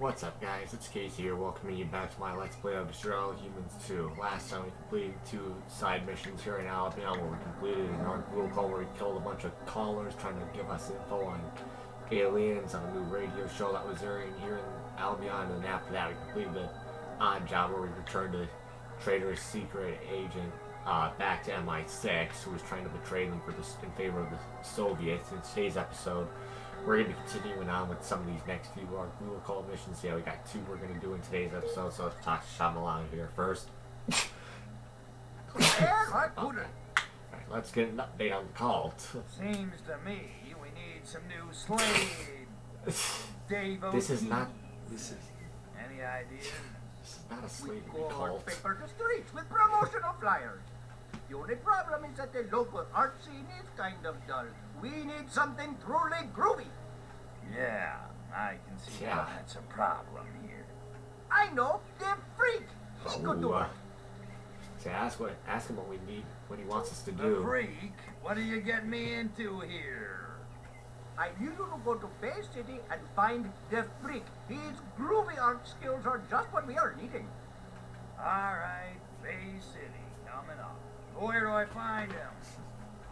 What's up guys, it's Casey here, welcoming you back to my Let's Play of Destroy All Humans 2. Last time we completed 2 side missions here in Albion, where we completed an Arkvoodle Cult where we killed a bunch of callers trying to give us info on aliens on a new radio show that was airing here in Albion, and after that we completed the odd job where we returned to Trader's secret agent back to MI6, who was trying to betray them in favor of the Soviets. In today's episode, we're going to be continuing on with some of these next few Arkvoodle Cult missions. Yeah, we got 2 we're going to do in today's episode, so let's talk to Shyamalan here first. Alright, let's get an update on the cult. Seems to me we need some new slaves. This is not... This is... Any ideas? This is not a slavery We cult. paper to streets with promotional flyers. The only problem is that the local art scene is kind of dull. We need something truly groovy. Yeah, I can see how that's a problem here. I know, the freak. He could do it. So ask him what we need, what he wants us to The do. freak? What are you getting me into here? I need you to go to Bay City and find the freak. His groovy art skills are just what we are needing. Alright, Bay City, coming up. Where do I find him?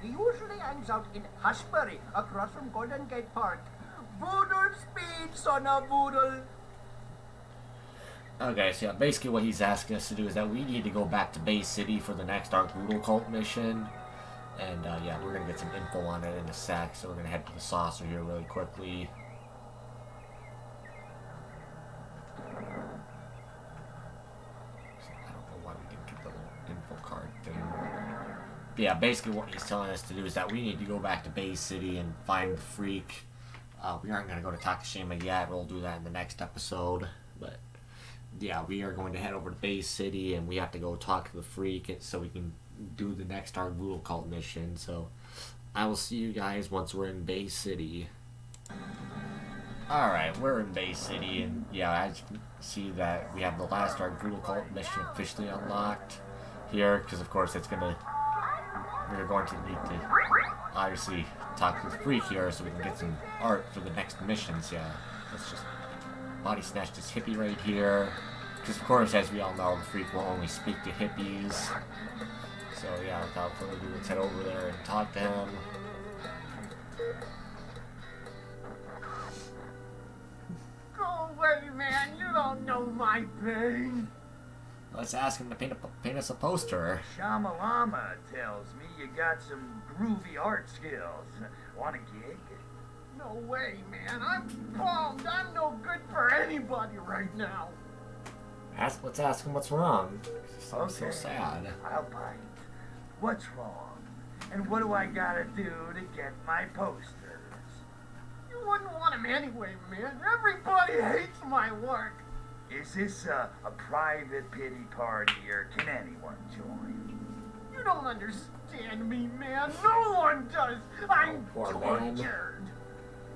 He usually hangs out in Hushbury, across from Golden Gate Park. Voodoo speed, son of voodoo. Okay, so yeah, basically what he's asking us to do is that we need to go back to Bay City for the next Arkvoodle Cult mission. And yeah, we're going to get some info on it in a sec, so we're going to head to the saucer here really quickly. I don't know why we didn't get the little info card thing. But yeah, basically what he's telling us to do is that we need to go back to Bay City and find the freak. We aren't going to go to Takashima yet, we'll do that in the next episode. But yeah, we are going to head over to Bay City and we have to go talk to the freak so we can do the next Arkvoodle Cult mission. So I will see you guys once we're in Bay City. Alright, we're in Bay City, and yeah, as you can see that we have the last Arkvoodle Cult mission officially unlocked here, because of course we're going to need to obviously talk to the freak here so we can get some art for the next missions. Yeah, let's just body snatch this hippie right here, because of course, as we all know, the freak will only speak to hippies. So yeah, without further ado, let's head over there and talk to him. Go away, man. You don't know my pain. Let's ask him to paint us a poster. Shamalama tells me you got some groovy art skills. Want a gig? No way, man. I'm bummed. I'm no good for anybody right now. Let's ask him what's wrong. I'm so sad. I'll bite. What's wrong? And what do I gotta do to get my posters? You wouldn't want him anyway, man. Everybody hates my work. Is this a private pity party, or can anyone join? You don't understand me, man. No one does. I'm poor man. tortured.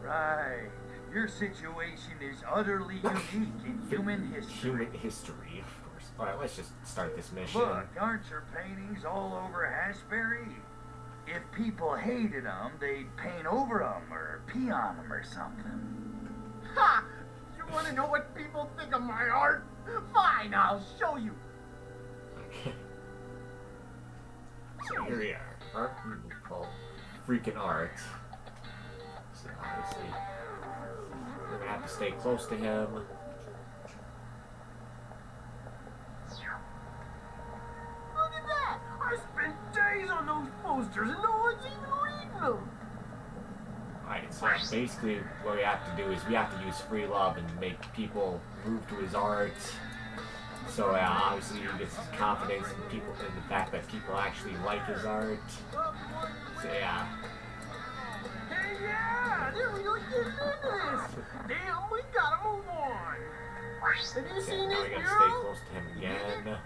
Right. Your situation is utterly unique in human history. Human history, of course. Alright, let's just start this mission. Look, aren't your paintings all over Hashberry? If people hated them, they'd paint over them or pee on them or something. Ha! You want to know what people think of my art? Fine, I'll show you. Okay. So here we are. Arkvoodle Cult. Freaking art. So obviously, we're gonna have to stay close to him. Look at that! I spent days on those posters and no one's even reading them. Alright, so basically what we have to do is we have to use free love and make people move to his art. So obviously he gets confidence in people, in the fact that people actually like his art. So yeah. Hey, yeah! They're really getting into this! Damn, we gotta move on! Have you Okay, seen now this we gotta mural? stay close to him again.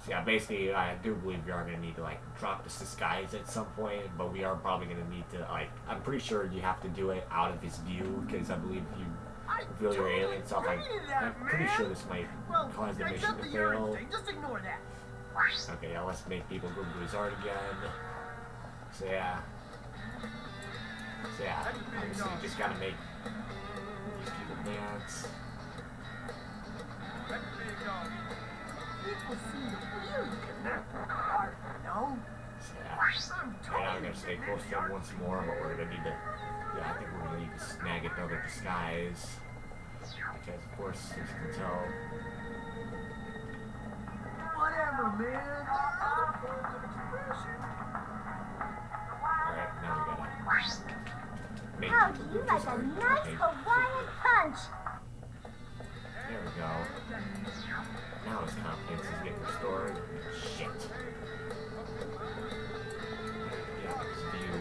So yeah, basically I do believe we are going to need to like drop this disguise at some point, but we are probably going to need to like, I'm pretty sure you have to do it out of his view, because I believe if you reveal your alien self, I'm pretty sure this might cause the mission to fail. Just ignore that. Okay, yeah, let's make people go to his art again. So yeah. So yeah, obviously you just gotta make these people dance. People seem to really connect with art, you know? So yeah, right now I'm gonna stay close to him once more, but we're gonna need to, yeah, I think we're gonna need to snag another disguise. Because of course, as you can tell, Whatever, man. Other forms of expression. alright, now we gotta make How do you like a nice Hawaiian punch? There we go. Now his confidence is getting restored. Shit. Yeah, this view.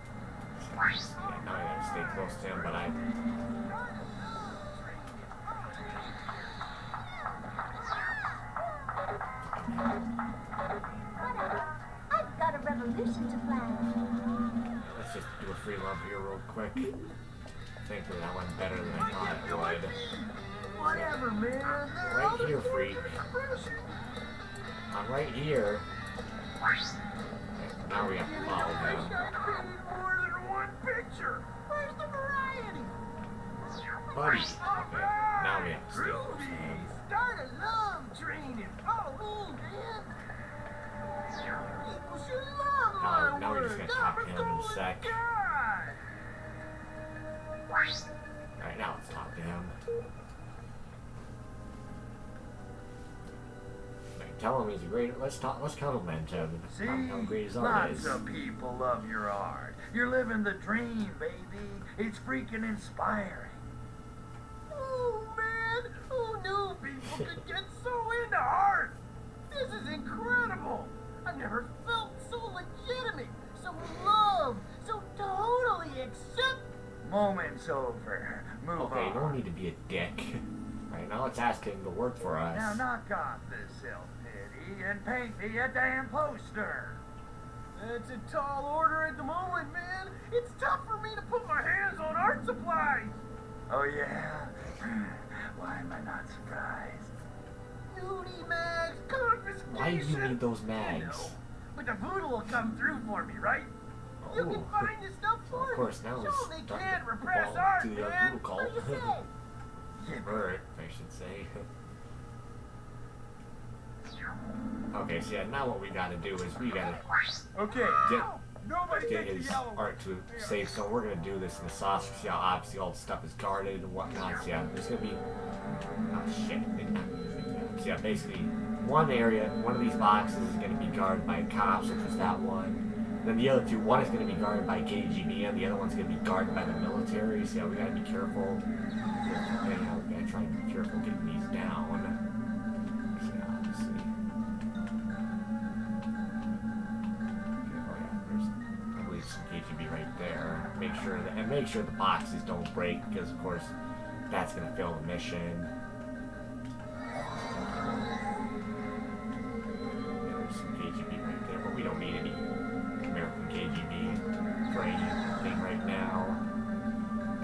Yeah, now I gotta stay close to him, but I... Whatever. I've got a revolution to plan. Let's just do a free love here real quick. Thankfully that went better than I thought it would. Whatever, man. Right here, freak. I'm right here. Okay, now we have to follow him. More than one picture. Where's the variety? Buddy. Okay, now we have to stay close to him. Start a love train and follow me, man. People should love my Now we work. just gotta talk to him in a sec. God. Alright, now let's talk to him. Like, tell him he's a great. Let's compliment him. See, How great his art lots is. of people love your art. You're living the dream, baby. It's freaking inspiring. Oh, man. Who knew people could get so into art? This is incredible. I've never felt so legitimate, so loved, so totally accepted. Moment's over. Move Okay, on. no need to be a dick. Right now, let's ask him to work for us. Now knock off the self-pity and paint me a damn poster. That's a tall order at the moment, man. It's tough for me to put my hands on art supplies. Oh yeah? Why am I not surprised? Nudie mags, confiscation. Why do you need those mags? But the voodoo will come through for me, right? You can Oh. find the stuff for Of course, me. now so it's they starting can't to repress fall art, to the man. Arkvoodle Cult. What do you say? Bert, I should say. Okay, so yeah, now what we gotta do is we gotta Okay. Nobody get take the his yellow. art to safe zone. We're gonna do this in the sauce. See how obviously all the stuff is guarded and whatnot. So yeah, there's gonna be shit. So yeah, basically one area, one of these boxes is gonna be guarded by cops, which was that one. Then the other two, one is gonna be guarded by KGB, and the other one's gonna be guarded by the military. So yeah, we gotta be careful. Anyhow, we gotta try and be careful getting these down. So yeah, obviously. I believe some KGB right there. Make sure the boxes don't break, because of course that's gonna fail the mission. There's some KGB right there, but we don't need any American KGB for anything right now.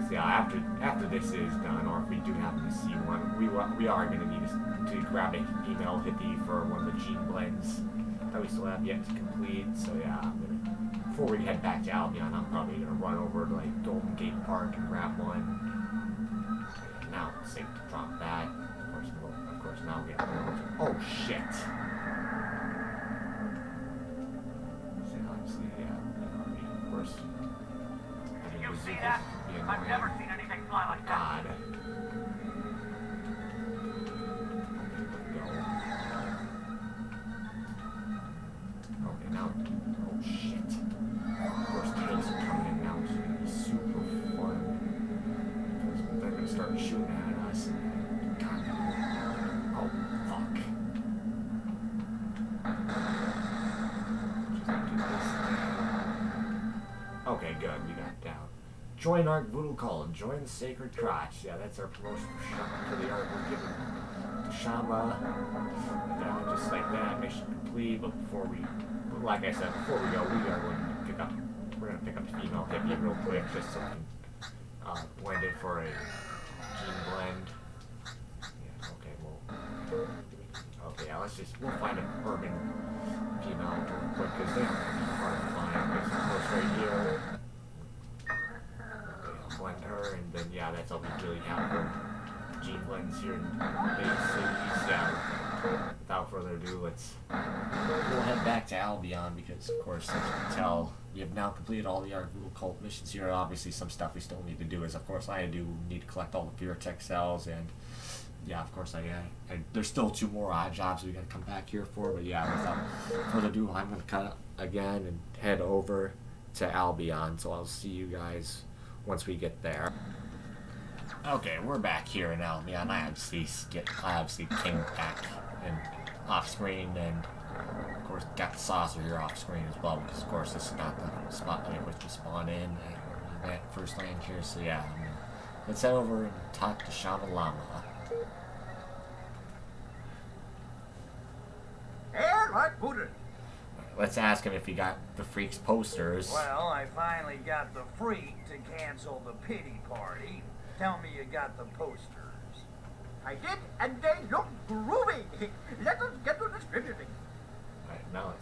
So yeah, after this is done, or if we do happen to see one, we are gonna need to grab a female hippie for one of the gene blends that we still have yet to complete. So yeah, before we head back to Albion, I'm probably gonna run over to like Golden Gate Park and grab one. And now it's safe to drop that. Of course, now we have oh shit. So obviously, yeah, of course. You see that? I've never seen anything fly like that. God. Okay, now. Oh shit. Of course, tanks are coming in now, which is gonna be super fun. Because they're gonna start shooting at us. God. Oh, fuck. Just do this. Okay, good. We got it down. Join Arkvoodle Cult. Join the Sacred Crotch. Yeah, that's our promotion for the art we're giving to Shama. Just like that, mission complete. But before we, like I said, before we go, we're gonna pick up the female hippie real quick, just so we can blend it for a gene blend. Yeah. Okay. Well. Okay. Yeah. we'll find an urban female real quick because they aren't going to be hard to find. There's of course right here. Okay, I'll blend her, and then yeah, that's all we really have for gene blends here in Bay City. Yeah. Without further ado, we'll head back to Albion because, of course, as you can tell, we have now completed all the Arkvoodle Cult missions here. Obviously, some stuff we still need to do is, of course, I need to collect all the Tech cells, and yeah, of course, there's still 2 more odd jobs we got to come back here for. But yeah, without further ado, I'm going to cut again and head over to Albion. So I'll see you guys once we get there. Okay, we're back here in Albion. I obviously came back and off screen, and of course got the saucer here off screen as well, because of course this is not the spot in which to spawn in and that first land here. So yeah, let's head over and talk to Shama Lama. Hey, Arkvoodle. Let's ask him if he got the freaks posters. Well, I finally got the freak to cancel the pity party. Tell me you got the posters. I did, and they look groovy. Let us get to distributing. Alright, now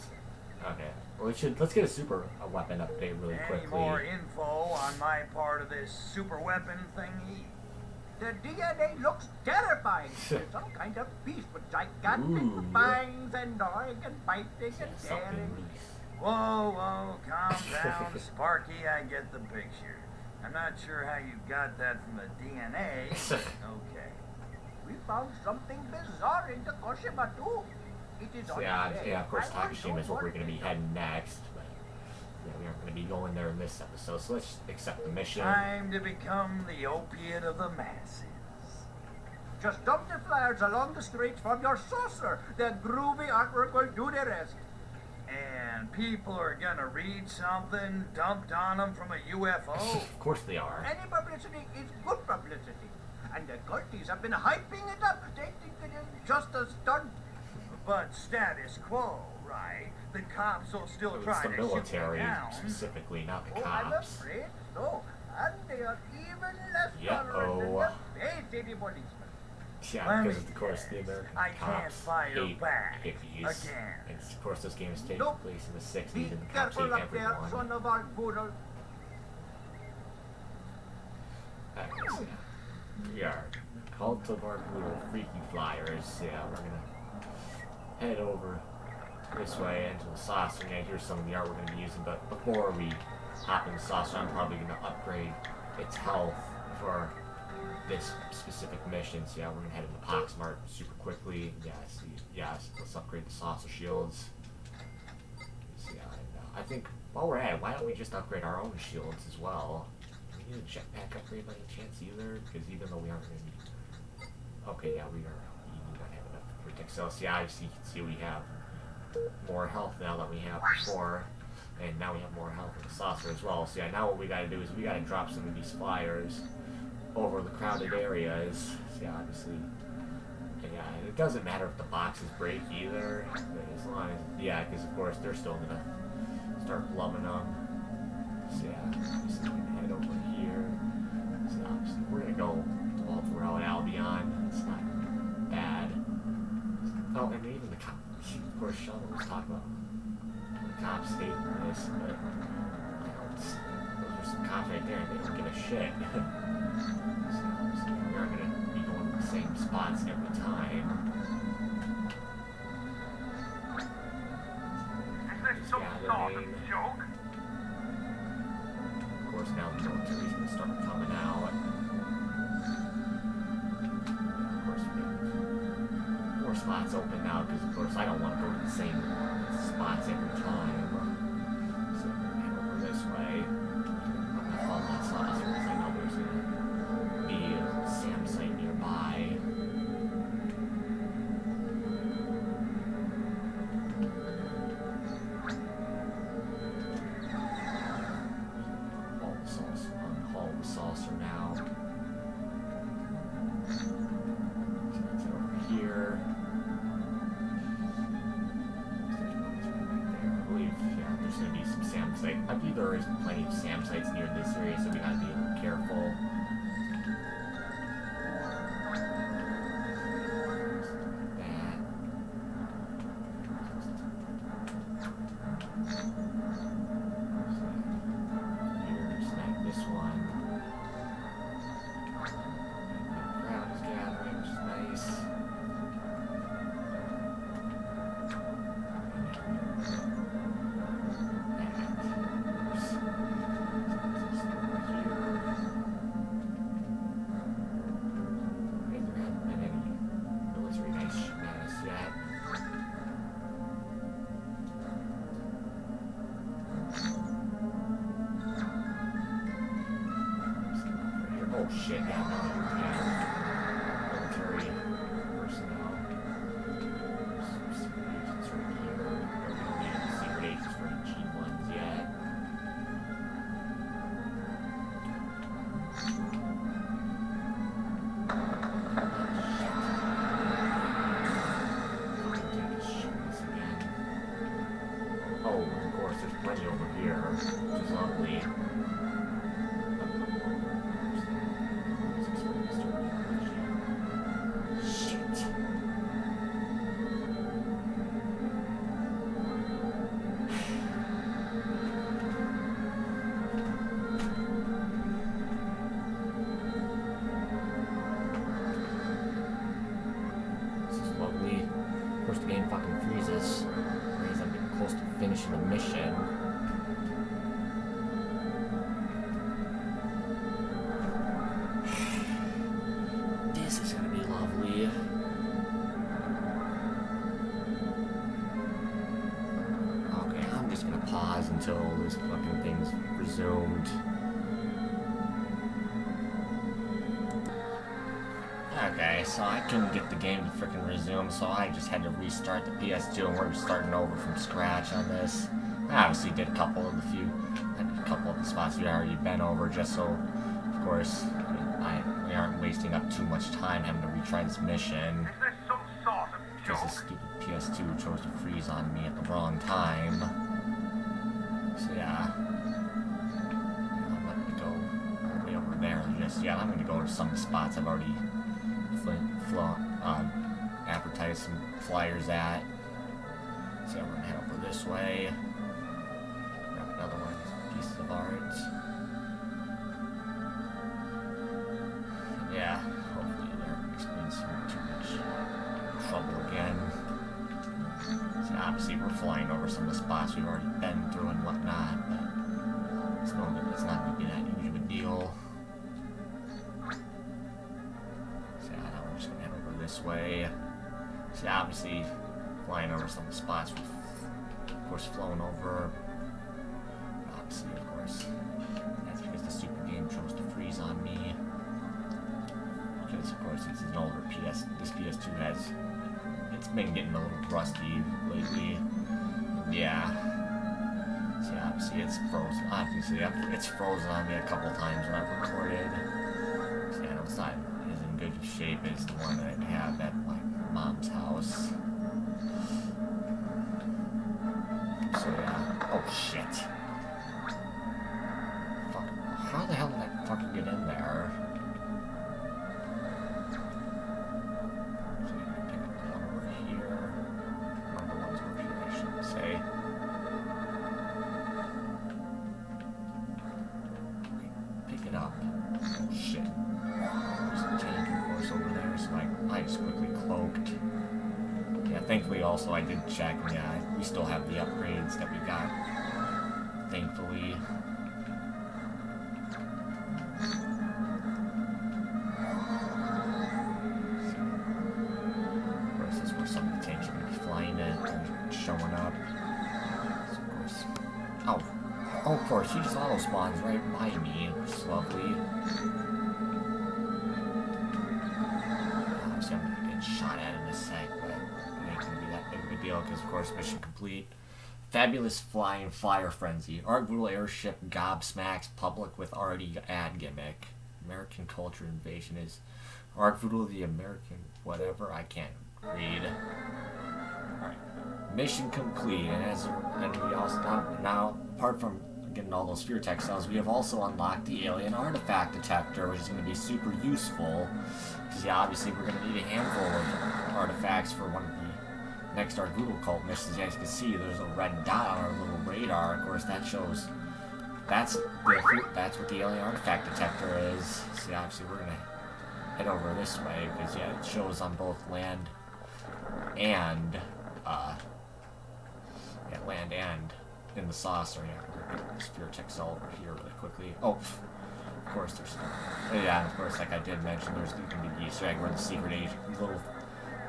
let's get a super weapon update really quickly. Any more info on my part of this super weapon thingy? The DNA looks terrifying. It's some kind of beast with gigantic Ooh. fangs and gnawing and biting and Something tearing. loose. Whoa, calm down, Sparky, I get the picture. I'm not sure how you got that from the DNA. Okay. We found something bizarre in Tokushima too. It is on Yeah, the way. of course, I will Takashima is know where we're what going to be it is. heading next, but yeah, we aren't going to be going there in this episode, so let's accept the mission. Time to become the opiate of the masses. Just dump the flyers along the streets from your saucer. The groovy artwork will do the rest. And people are gonna read something dumped on them from a UFO. Of course they are. Any publicity is good publicity. And the culties have been hyping it up. They think it is just a stunt. But status quo, right? The cops will still It's try the to shoot me military down. specifically, not the Oh, I'm cops. afraid so. And they are even less Yeah, tolerant than oh. the Bay City policemen. Yeah, Let because me of course the guess. American I can't cops fire hate back hippies. again. And of course this game is taking Nope. place in the 60s Be and the cops careful hate up there, everyone. son of Arkvoodle. Okay, so yeah. We are Cult of Arkvoodle Freaky Flyers. Yeah, we're gonna head over this way into the saucer. And here's some of the art we're gonna be using, but before we hop in the saucer, I'm probably gonna upgrade its health for this specific mission. So yeah, we're gonna head into Poxmart super quickly. Let's upgrade the saucer shields. So yeah, and, I think while we're at it, why don't we just upgrade our own shields as well? Do we need a jetpack upgrade by any chance either? Because even though we aren't gonna be okay, yeah, we don't have enough for protect cells. So yeah, obviously you can see we have more health now than we have before. And now we have more health in the saucer as well. So yeah, now what we gotta do is we gotta drop some of these flyers over the crowded areas. So yeah, obviously, and yeah, and it doesn't matter if the boxes break either, as long as, yeah, because of course they're still gonna start blubbing them. So yeah, just gonna head over here. So obviously we're gonna go all throughout Albion. It's not bad. Oh, and even the cops, of course, Sheldon was talking about the cops hate this, but you know, those are some cops right there, and they don't give a shit. So we aren't going to be going to the same spots every time. Is this some sort of joke? Of course, now the military's going to start coming out. Of course, we have more spots open now, because of course I don't want to go to the same spots every time. So we're going to head over this way. I'm going to follow that saucer, because I know there's going to be a SAM site nearby. Unhaul the saucer now. So that's over here. I believe, yeah, there's going to be some SAM sites. I believe there is plenty of SAM sites near this area, so we got to be a little careful. That. plenty over here, which is lovely. Shit. This is lovely. Of course, the game fucking freezes. Means I'm getting close to finishing the mission. This is gonna be lovely. Okay, I'm just gonna pause until this fucking thing's resumed. Okay, so I couldn't get the game to freaking resume, so I just had to restart the PS2, and we're starting over from scratch on this. I obviously did a couple of the spots we already been over, just so, of course, we aren't wasting up too much time having to retry this mission. Is this some sort of Because this joke? stupid PS2 chose to freeze on me at the wrong time. So yeah. I'm not gonna go all the way over there just yet. I'm gonna go to some spots I've already advertised some flyers at. So we're gonna head over this way. Grab another one of these pieces of art. Yeah, hopefully they're experiencing too much trouble again. So obviously we're flying over some of the spots we've already been through and whatnot, but it's not gonna be that huge of a deal. So now we're just gonna head over this way. So obviously flying over some of the spots we've of course flown over. Obviously, of course, that's because the stupid game chose to freeze on me. Because of course it's an older this PS2 it's been getting a little rusty lately. Yeah. See, obviously it's frozen. Obviously it's frozen on me a couple times when I've recorded. See, I know it's not as in good shape as the one that I have at my mom's house. So yeah. Oh shit. Fuck. How the hell did I fucking get in there? Thankfully, also, I did check, and yeah, we still have the upgrades that we got, thankfully. Of course, this is where some of the tanks are going to be flying in and showing up. So, of course. Oh, of course, he just auto spawns right by me, which is lovely. Obviously, I'm going to get shot at in a sec, but because of course mission complete. Fabulous flying fire frenzy. Arkvoodle airship gobsmacks public with already ad gimmick. American culture invasion is Arkvoodle the American whatever. I can't read. Alright. Mission complete, and we also now apart from getting all those fear tech cells, we have also unlocked the alien artifact detector, which is going to be super useful. Because yeah, obviously we're going to need a handful of artifacts for one of the next Arkvoodle Cult missions. As you guys can see, there's a red dot on our little radar. Of course, that shows that's what the alien artifact detector is. See, obviously, we're gonna head over this way because yeah, it shows on both land and in the saucer. Yeah, we're gonna get this fear tech cell over here really quickly. Oh, of course, there's yeah, and of course, like I did mention, there's going to be the Easter egg where the secret agent little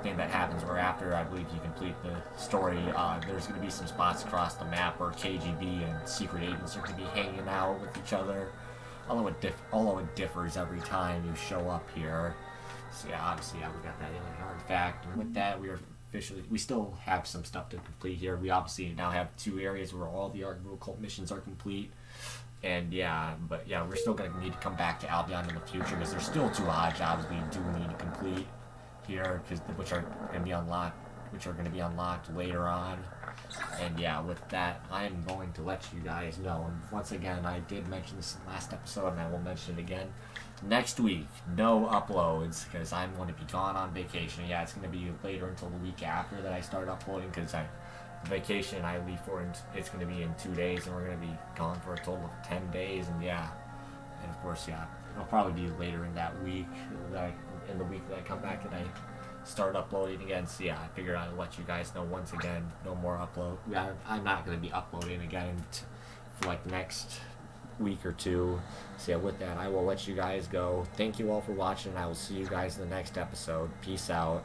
thing that happens where after I believe you complete the story, there's going to be some spots across the map where KGB and secret agents are going to be hanging out with each other, although it differs every time you show up here. So yeah, obviously, yeah, we got that alien artifact, and with that, we still have some stuff to complete here. We obviously now have 2 areas where all the Arkvoodle Cult missions are complete. And yeah, but yeah, we're still going to need to come back to Albion in the future because there's still 2 odd jobs we do need to complete here, which are going to be unlocked which are going to be unlocked later on. And yeah, with that, I'm going to let you guys know. And once again, I did mention this in the last episode, and I will mention it again. Next week, no uploads, because I'm going to be gone on vacation. Yeah, it's going to be later until the week after that I start uploading, because the vacation I leave for, it's going to be in 2 days, and we're going to be gone for a total of 10 days, and yeah. And of course, yeah, it'll probably be later in that week, in the week that I come back and I start uploading again. So yeah, I figured I'd let you guys know once again, no more upload. I'm not going to be uploading again for like the next week or two. So yeah, with that, I will let you guys go. Thank you all for watching, and I will see you guys in the next episode. Peace out.